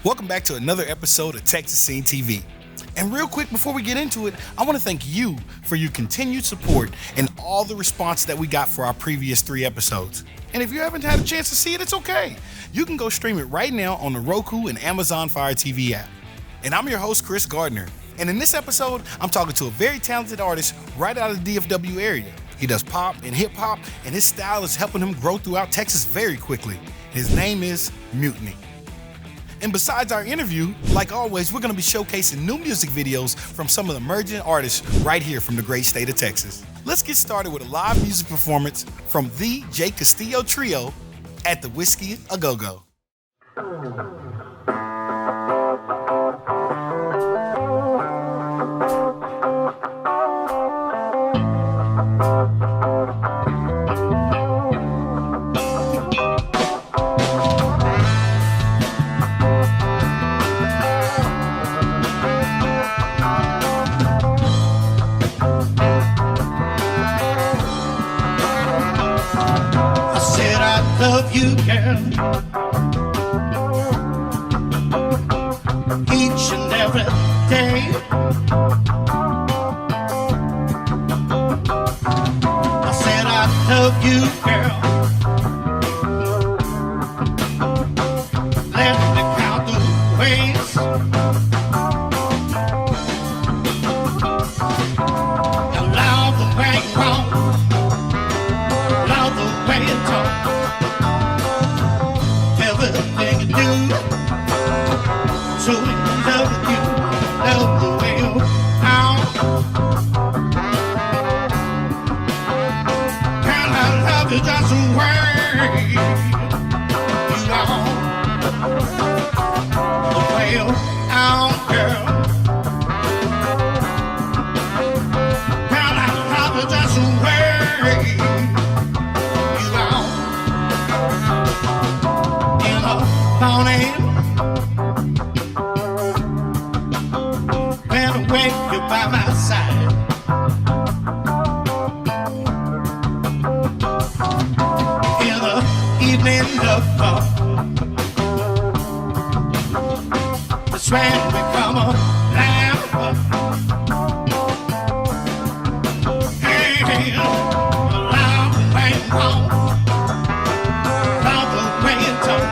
Welcome back to another episode of Txstv. And real quick before we get into it, I want to thank you for your continued support and all the response that we got for our previous 3 episodes. And if you haven't had a chance to see it, it's okay. You can go stream it right now on the Roku and Amazon Fire TV app. And I'm your host, Chris Gardner. And in this episode, I'm talking to a very talented artist right out of the DFW area. He does pop and hip hop, and his style is helping him grow throughout Texas very quickly. His name is Mutiny. And besides our interview, like always, we're going to be showcasing new music videos from some of the emerging artists right here from the great state of Texas. Let's get started with a live music performance from the Txstv Trio at the Whiskey A Go-Go. Love you, girl, each and every day. I said I love you, girl. Let me count the ways. I love the way you walk, love the way you talk. Everything you do, so in love with you, love the way you are. Can I love you just the way you are? The way you are, girl. Can I love you just the way you are? Morning, when I wake you by my side, in the evening of fall, that's when we come alive. Hey, love the way you walk, love the way you talk.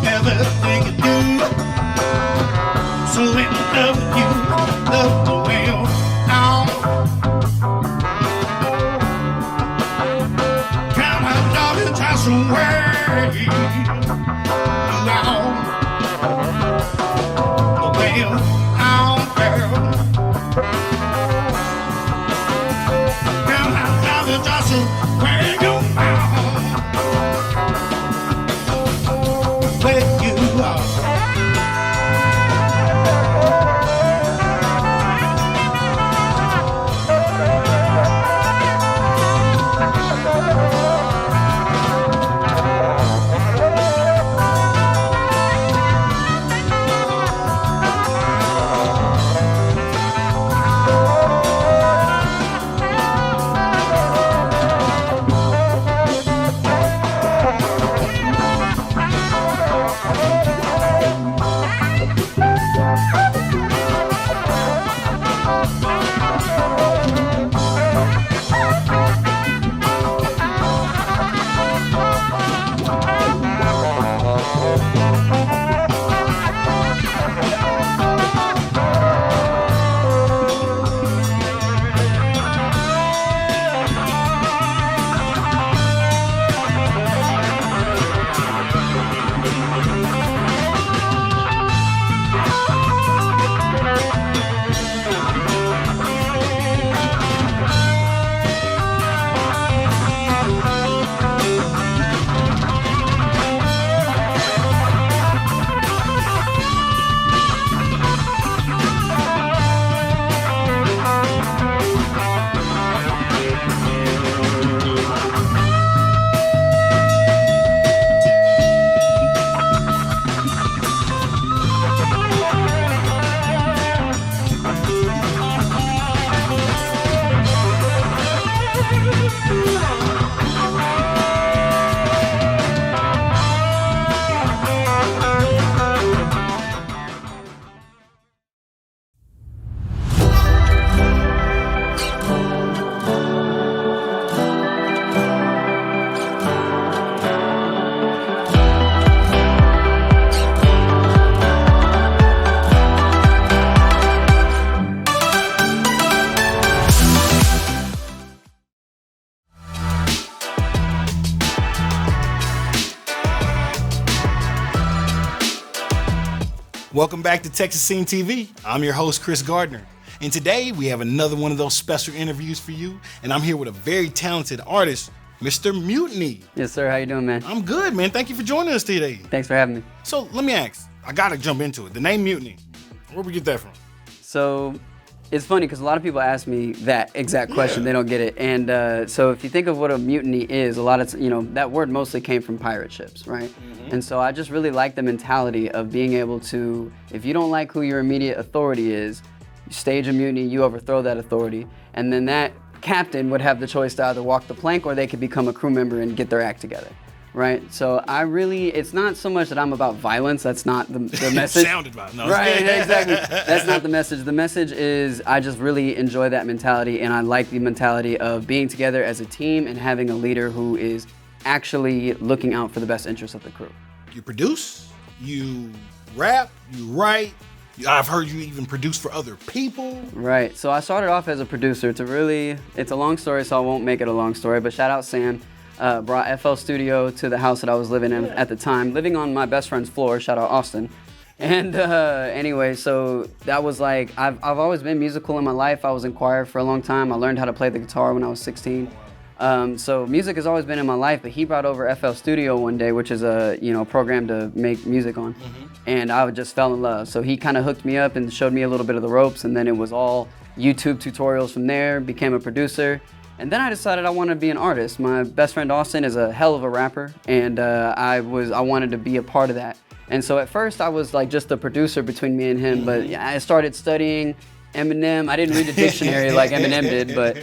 Everything you do, so in love with you, love the way you are. Can I love you just the way you are? Welcome back to Txstv TV. I'm your host, Chris Gardner. And today we have another one of those special interviews for you. And I'm here with a very talented artist, Mr. Mutiny. Yes, sir. How you doing, man? I'm good, man. Thank you for joining us today. Thanks for having me. So let me ask, I gotta jump into it. The name Mutiny, where'd we get that from? So it's funny because a lot of people ask me that exact question. They don't get it. And so if you think of what a mutiny is, a lot of, that word mostly came from pirate ships, right? Mm-hmm. And so I just really like the mentality of being able to, if you don't like who your immediate authority is, you stage a mutiny, you overthrow that authority, and then that captain would have the choice to either walk the plank or they could become a crew member and get their act together. Right, so it's not so much that I'm about violence. That's not the message. Sounded violent. No. Right, exactly. That's not the message. The message is I just really enjoy that mentality, and I like the mentality of being together as a team and having a leader who is actually looking out for the best interests of the crew. You produce, you rap, you write. I've heard you even produce for other people. Right, so I started off as a producer it's a long story, so I won't make it a long story, but shout out Sam. Brought FL Studio to the house that I was living in at the time, living on my best friend's floor, shout out Austin. And anyway, so that was like, I've always been musical in my life. I was in choir for a long time. I learned how to play the guitar when I was 16. So music has always been in my life, but he brought over FL Studio one day, which is a program to make music on. Mm-hmm. And I just fell in love. So he kind of hooked me up and showed me a little bit of the ropes, and then it was all YouTube tutorials from there, became a producer. And then I decided I wanted to be an artist. My best friend Austin is a hell of a rapper, and I wanted to be a part of that. And so at first I was like just a producer between me and him, but I started studying Eminem. I didn't read the dictionary like Eminem did, but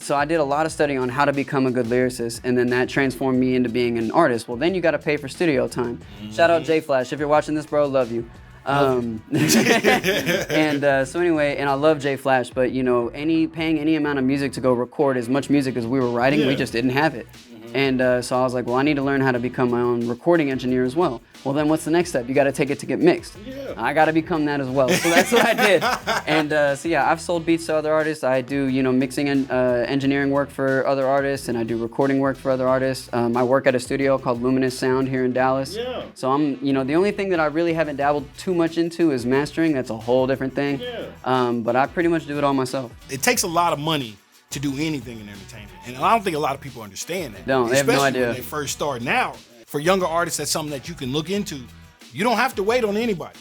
so I did a lot of studying on how to become a good lyricist, and then that transformed me into being an artist. Well, then you got to pay for studio time. Shout out J Flash. If you're watching this, bro, love you. And so anyway, and I love J Flash, but paying any amount of music to go record as much music as we were writing, we just didn't have it. And so I was like, well, I need to learn how to become my own recording engineer as well. Well, then what's the next step? You got to take it to get mixed. Yeah. I got to become that as well. So that's what I did. And so yeah, I've sold beats to other artists. I do, mixing and engineering work for other artists, and I do recording work for other artists. I work at a studio called Luminous Sound here in Dallas. Yeah. So I'm, the only thing that I really haven't dabbled too much into is mastering. That's a whole different thing. Yeah. But I pretty much do it all myself. It takes a lot of money to do anything in entertainment, and I don't think a lot of people understand that. No, they have no idea. When they first start. Now, for younger artists, that's something that you can look into. You don't have to wait on anybody.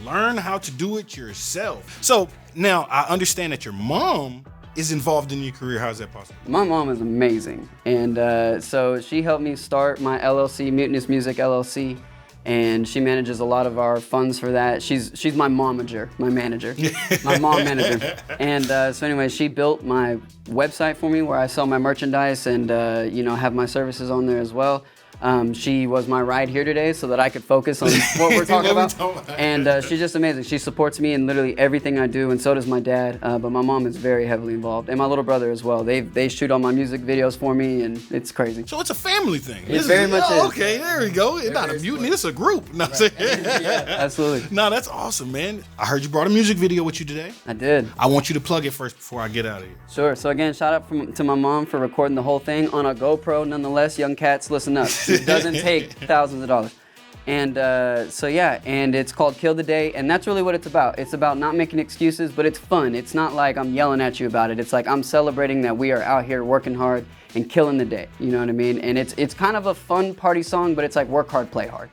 Learn how to do it yourself. So now I understand that your mom is involved in your career. How is that possible? My mom is amazing, and so she helped me start my LLC, Mutinous Music LLC. And she manages a lot of our funds for that. She's my manager, my mom manager. And so anyway, she built my website for me where I sell my merchandise and have my services on there as well. She was my ride here today so that I could focus on what we're talking about. And she's just amazing. She supports me in literally everything I do, and so does my dad. But my mom is very heavily involved, and my little brother as well. They shoot all my music videos for me, and it's crazy. So it's a family thing. It very much is. Okay, there we go. It's not a mutiny, it's a group. No, right. Yeah, absolutely. No, that's awesome, man. I heard you brought a music video with you today. I did. I want you to plug it first before I get out of here. Sure. So again, shout out to my mom for recording the whole thing on a GoPro. Nonetheless, young cats, listen up. It doesn't take thousands of dollars. And so yeah, and it's called Kill the Day, and that's really what it's about. It's about not making excuses, but it's fun. It's not like I'm yelling at you about it. It's like I'm celebrating that we are out here working hard and killing the day. You know what I mean? And it's kind of a fun party song, but it's like work hard, play hard.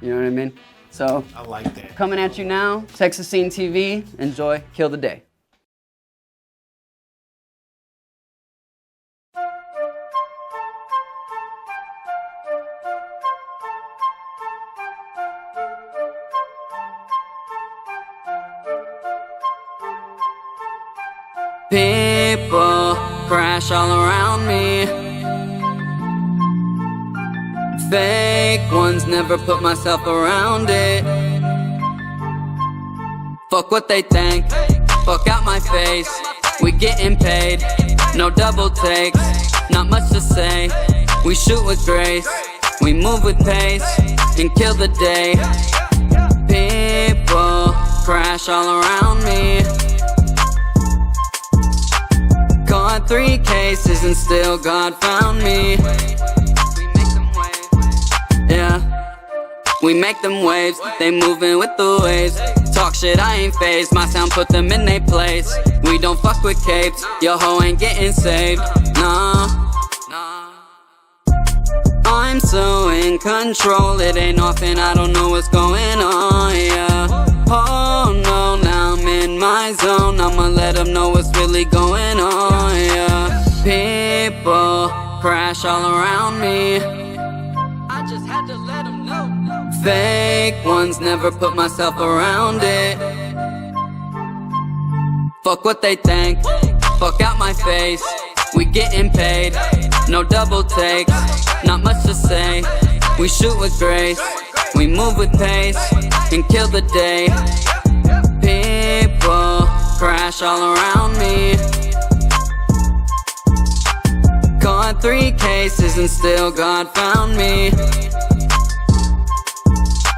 You know what I mean? So I like that. Coming at you now, Txstv TV. Enjoy Kill the Day. People crash all around me. Fake ones, never put myself around it. Fuck what they think, fuck out my face. We getting paid, no double takes. Not much to say, we shoot with grace. We move with pace and kill the day. People crash all around me. Caught 3 cases and still God found me. Yeah, We make them waves, they moving with the waves. Talk shit, I ain't phased, my sound put them in their place. We don't fuck with capes, your hoe ain't getting saved. Nah. I'm so in control, it ain't often I don't know what's going on, yeah. Oh no, now I'm in my zone, I'ma let them know what's really going on, yeah. People crash all around me, I just had to let them know. Fake ones, never put myself around it. Fuck what they think, fuck out my face. We getting paid, no double takes, not much to say. We shoot with grace, we move with pace, and kill the day. People crash all around me. Caught 3 cases and still God found me.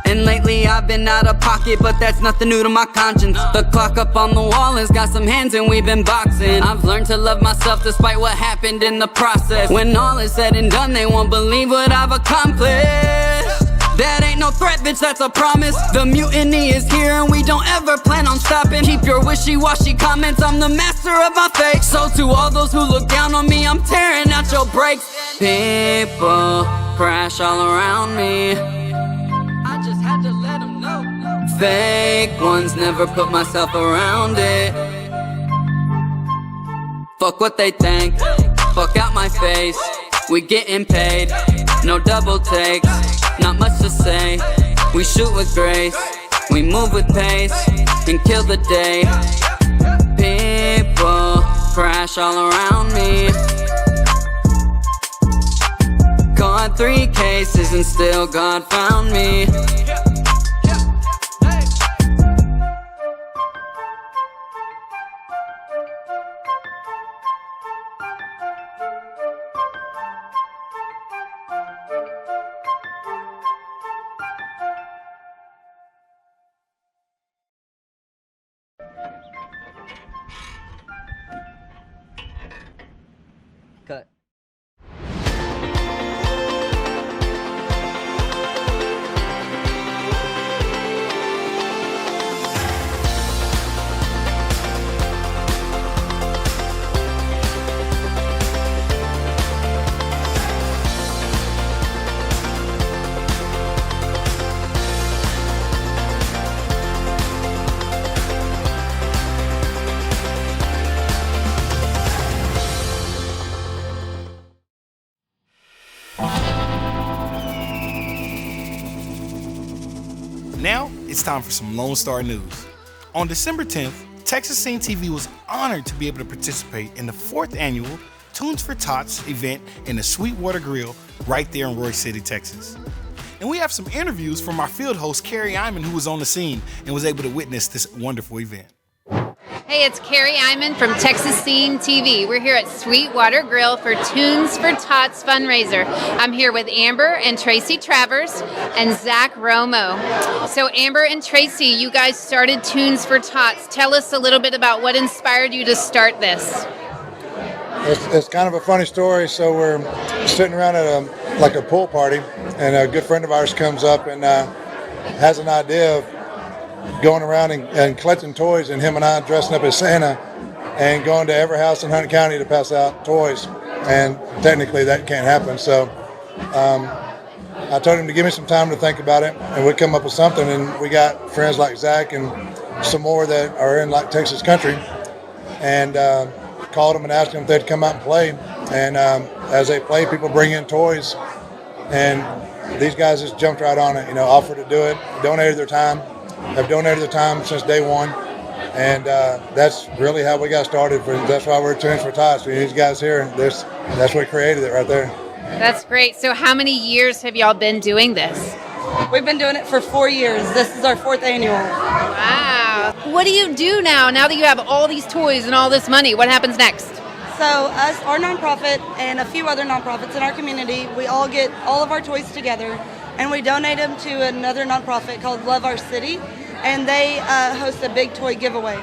And lately I've been out of pocket, but that's nothing new to my conscience. The clock up on the wall has got some hands and we've been boxing. I've learned to love myself despite what happened in the process. When all is said and done, they won't believe what I've accomplished. That ain't no threat, bitch, that's a promise. The mutiny is here and we don't ever plan on stopping. Keep your wishy-washy comments, I'm the master of my fate. So to all those who look down on me, I'm tearing out your brakes. People crash all around me, I just had to let them know. Fake ones, never put myself around it. Fuck what they think, fuck out my face. We getting paid, no double takes, not much to say. We shoot with grace, we move with pace, and kill the day. People crash all around me. Caught 3 cases and still God found me. Cut. Now, it's time for some Lone Star news. On December 10th, Txstv was honored to be able to participate in the 4th annual Tunes for Tots event in the Sweetwater Grill right there in Royce City, Texas. And we have some interviews from our field host, Carrie Iman, who was on the scene and was able to witness this wonderful event. Hey, it's Carrie Iman from Txstv. We're here at Sweetwater Grill for Tunes for Tots fundraiser. I'm here with Amber and Tracy Travers and Zach Romo. So Amber and Tracy, you guys started Tunes for Tots. Tell us a little bit about what inspired you to start this. It's kind of a funny story. So we're sitting around at a pool party, and a good friend of ours comes up and has an idea of going around and collecting toys, and him and I dressing up as Santa and going to every house in Hunt County to pass out toys. And technically that can't happen. So I told him to give me some time to think about it, and we'd come up with something. And we got friends like Zach and some more that are in like Texas country, and called them and asked them if they'd come out and play. And as they play, people bring in toys, and these guys just jumped right on it, offered to do it, donated their time. Have donated the time since day one, and that's really how we got started. That's why we're Tunes for Tots. These guys here, that's what created it right there. That's great. So how many years have y'all been doing this? We've been doing it for 4 years. This is our 4th annual. Wow. What do you do now that you have all these toys and all this money? What happens next? So us, our nonprofit, and a few other nonprofits in our community, we all get all of our toys together, and we donate them to another nonprofit called Love Our City, and they host a big toy giveaway.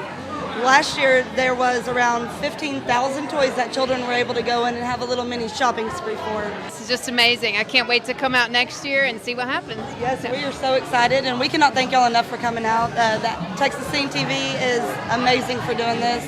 last year there was around 15,000 toys that children were able to go in and have a little mini shopping spree for. This is just amazing. I can't wait to come out next year and see what happens. Yes, we are so excited, and we cannot thank y'all enough for coming out. That Txstv TV is amazing for doing this.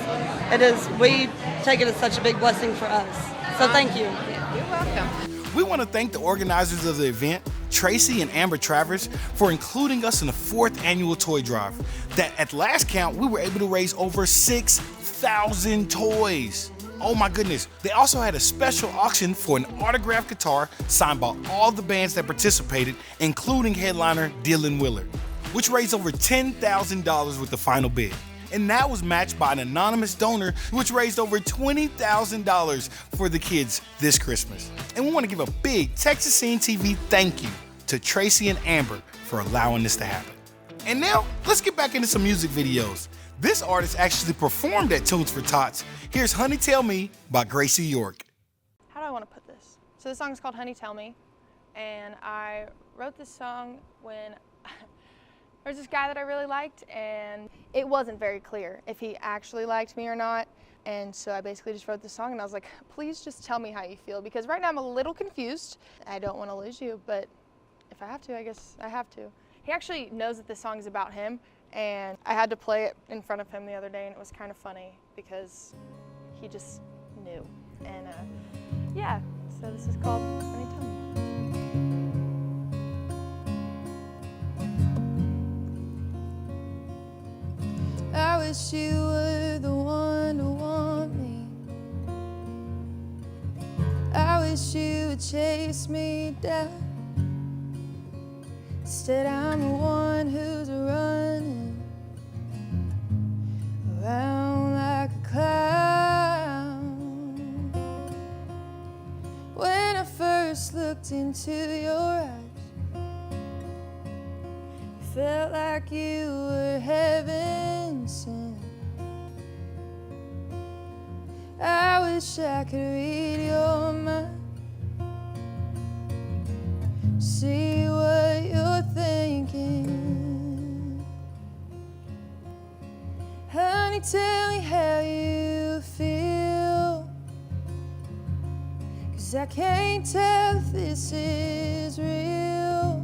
It is. We take it as such a big blessing for us. So thank you. You're welcome. We want to thank the organizers of the event, Tracy and Amber Travers, for including us in the 4th annual toy drive. That at last count, we were able to raise over 6,000 toys. Oh my goodness. They also had a special auction for an autographed guitar signed by all the bands that participated, including headliner Dylan Willard, which raised over $10,000 with the final bid. And that was matched by an anonymous donor, which raised over $20,000 for the kids this Christmas. And we want to give a big Txstv TV thank you to Tracy and Amber for allowing this to happen. And now, let's get back into some music videos. This artist actually performed at Tunes for Tots. Here's Honey Tell Me by Gracie York. How do I want to put this? So the song is called Honey Tell Me, and I wrote this song when there was this guy that I really liked, and it wasn't very clear if he actually liked me or not. And so I basically just wrote this song, and I was like, please just tell me how you feel, because right now I'm a little confused. I don't want to lose you, but if I have to, I guess I have to. He actually knows that this song is about him, and I had to play it in front of him the other day, and it was kind of funny because he just knew. And yeah, so this is called Honey Tell Me. I wish you were the one to want me. I wish you would chase me down. Instead, I'm the one who's running around like a clown. When I first looked into your eyes, it felt like you were heaven sent. I wish I could read your mind, see what you're thinking. Honey, tell me how you feel, 'cause I can't tell if this is real.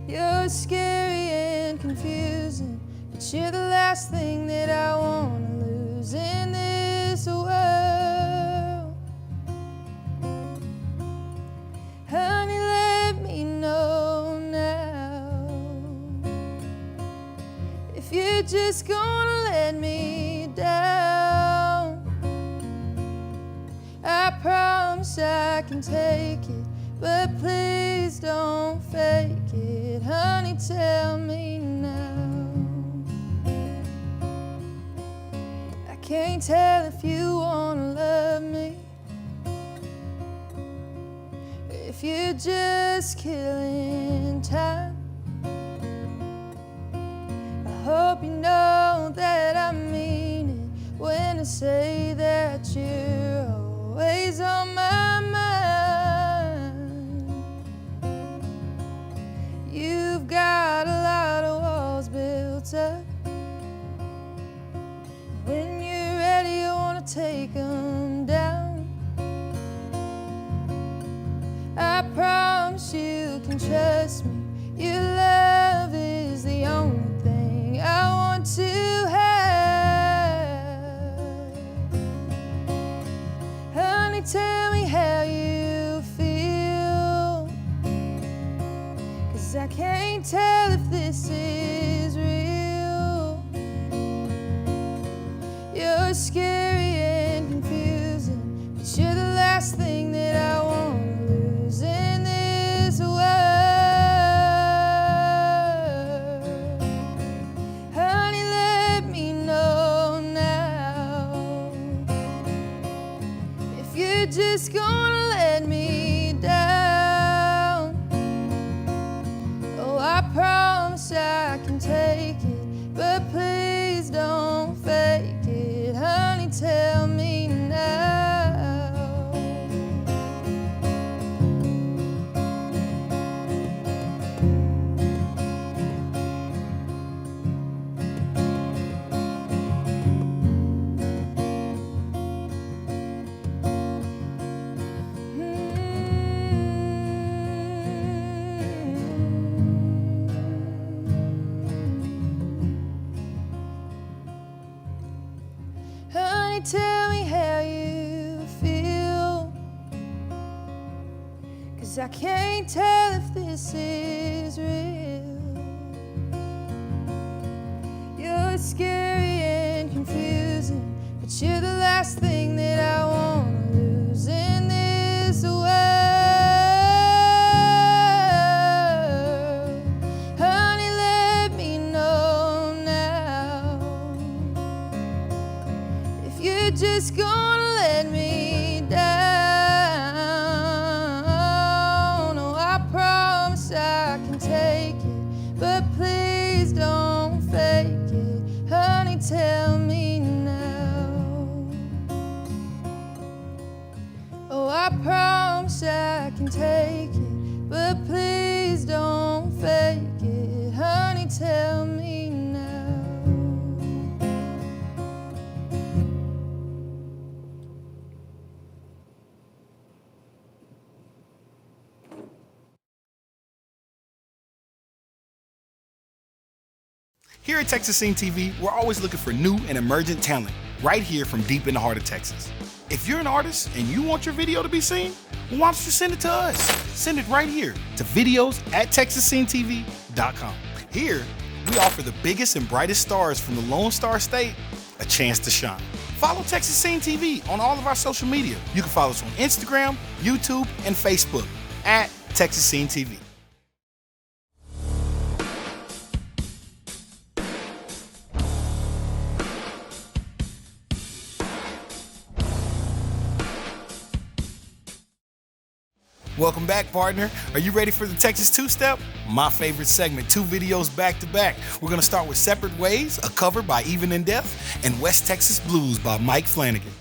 You're scary and confusing, but you're the last thing that I want to lose in this world. Honey, let me know now if you're just gonna let me down. I promise I can take it, but please don't fake it. Honey, tell me now. I can't tell if you wanna love me, if you're just killing time. I hope you know that I mean it when I say that you're always on my mind. You've got a lot of walls built up. When you're ready, I wanna take them down. I promise you can trust me. Your love is the only thing I want to have. Honey, tell me how you feel, 'cause I can't tell if this is real. You're scary and confusing, but you're the last thing that I want to lose in this world. Honey, let me know now if you're just gonna let me down. Oh, I promise I can take it, but please don't fake it. Honey, tell me now. Honey, tell me how you feel, 'cause I can't tell if this is real. You're scary and confusing, but you're the last thing that I want to lose in this world. Honey, let me know now if you're just gonna let me down. Oh, I promise I can take it, but please don't fake it. Honey, tell me now. Oh, I promise I can take it, but please don't fake it. Honey, tell me now. Here at Txstv TV, we're always looking for new and emergent talent right here from deep in the heart of Texas. If you're an artist and you want your video to be seen, well, why don't you send it to us? Send it right here to videos@TexasSceneTV.com. Here, we offer the biggest and brightest stars from the Lone Star State a chance to shine. Follow Txstv TV on all of our social media. You can follow us on Instagram, YouTube, and Facebook at Txstv TV. Welcome back, partner. Are you ready for the Texas two-step? My favorite segment, 2 videos back to back. We're gonna start with Separate Ways, a cover by Even in Death, and West Texas Blues by Mike Flanagan.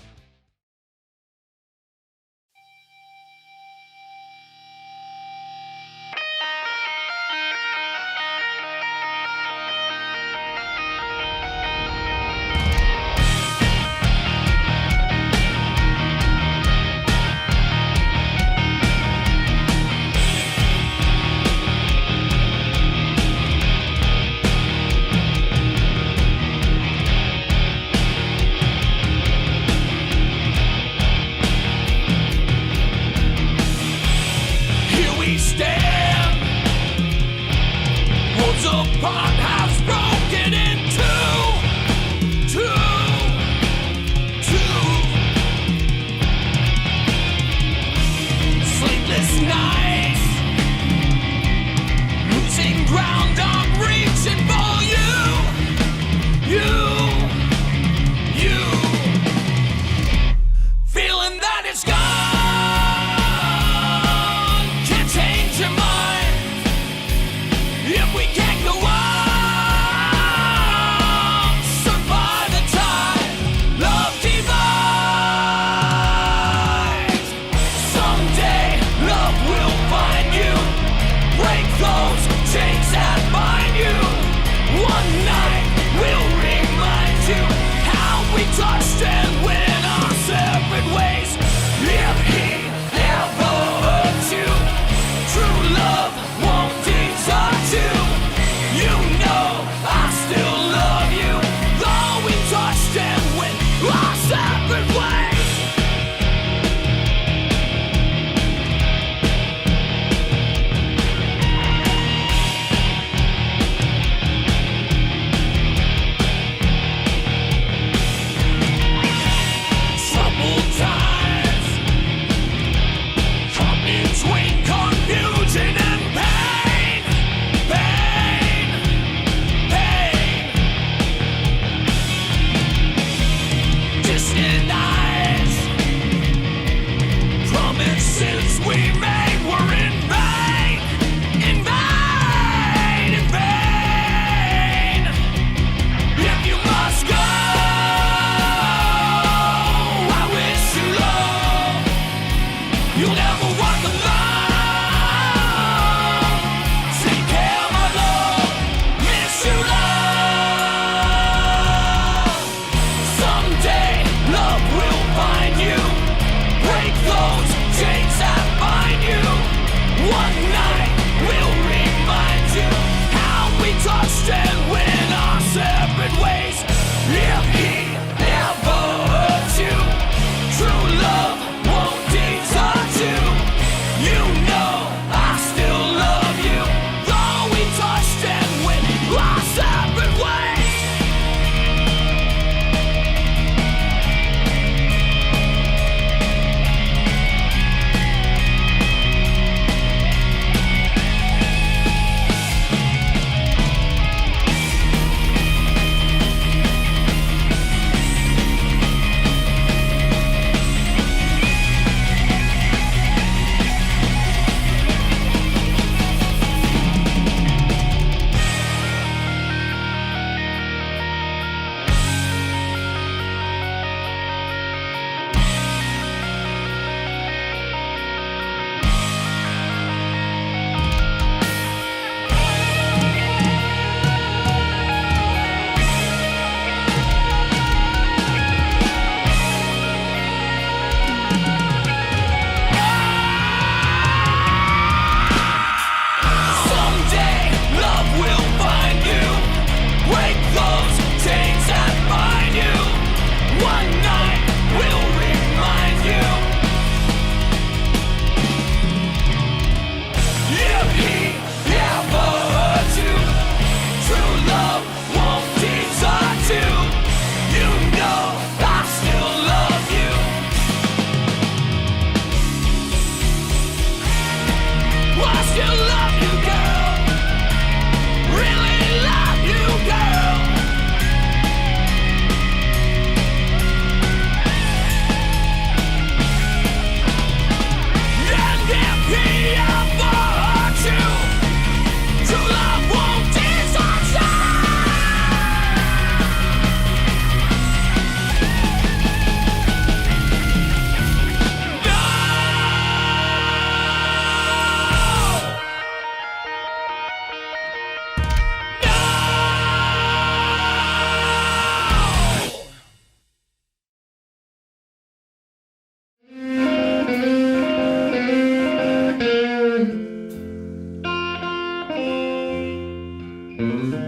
I'm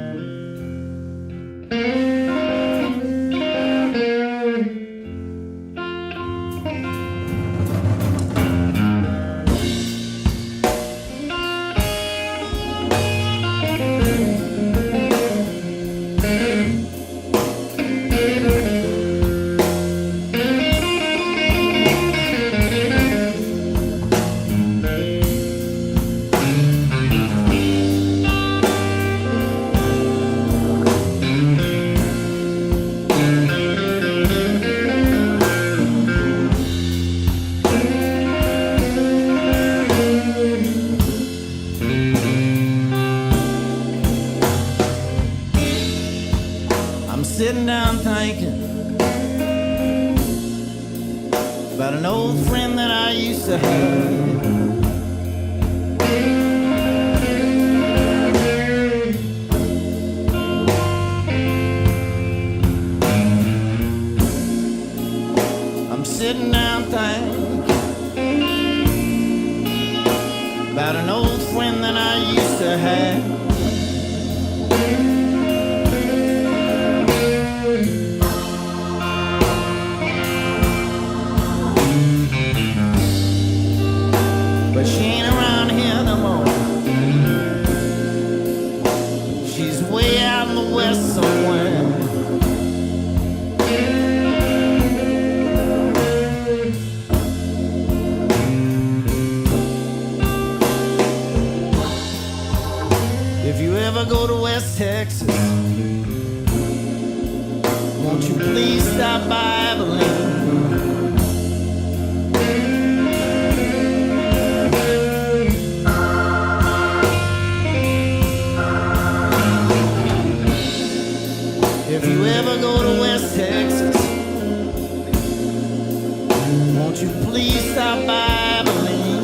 sitting down thinking about an old friend that I used to have. I'm sitting down thinking about an old friend that I used to have. But she ain't around here no more. She's way out in the west somewhere. If you ever go to West Texas, won't you please stop by Abilene? If you ever go to West Texas, won't you please stop by Abilene?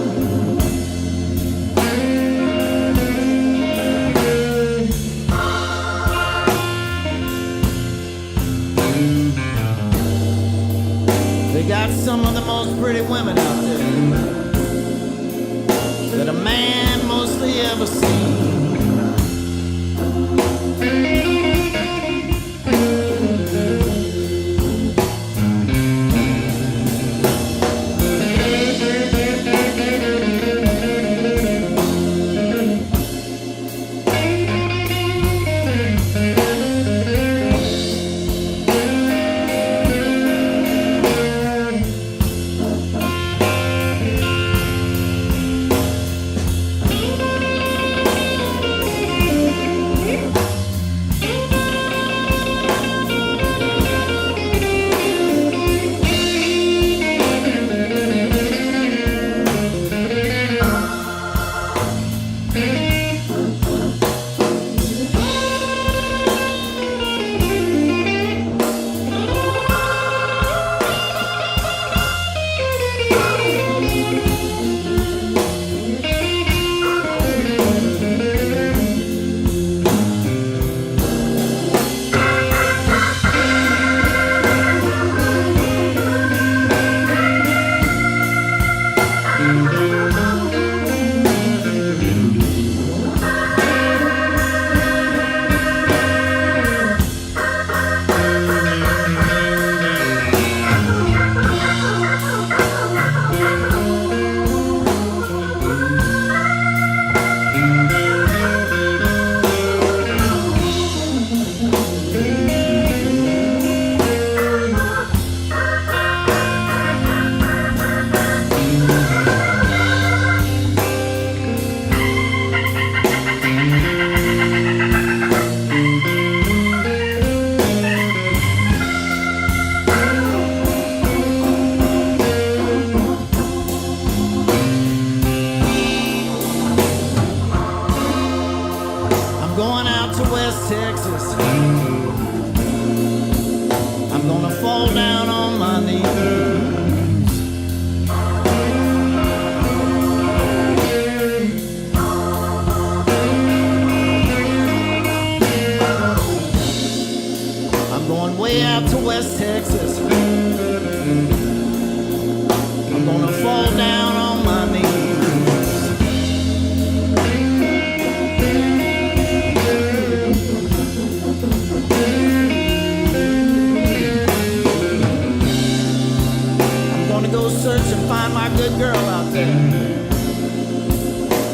They got some of the most pretty women out there that a man mostly ever seen. Texas. I'm gonna fall down on my knees. I'm going way out to West Texas. I'm gonna fall down on my knees. my good girl out there,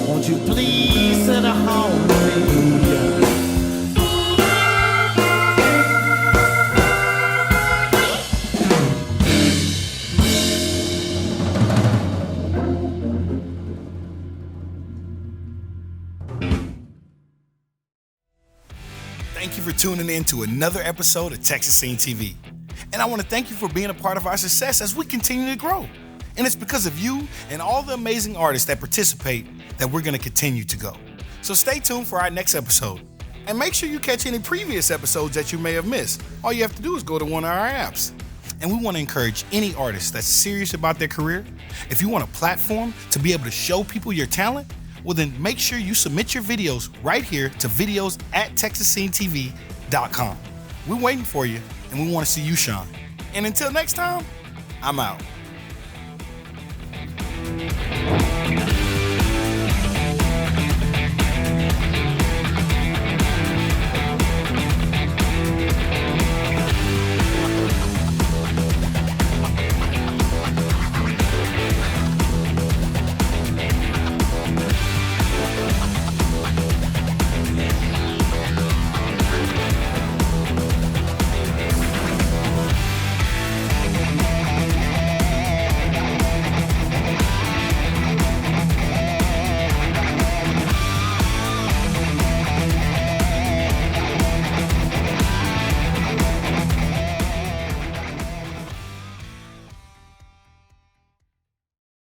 won't you please send her home to me? Thank you for tuning in to another episode of Txstv TV. And I want to thank you for being a part of our success as we continue to grow. And it's because of you and all the amazing artists that participate that we're going to continue to go. So stay tuned for our next episode. And make sure you catch any previous episodes that you may have missed. All you have to do is go to one of our apps. And we want to encourage any artist that's serious about their career. If you want a platform to be able to show people your talent, well then make sure you submit your videos right here to videos@TxstVTV.com. We're waiting for you and we want to see you shine. And until next time, I'm out.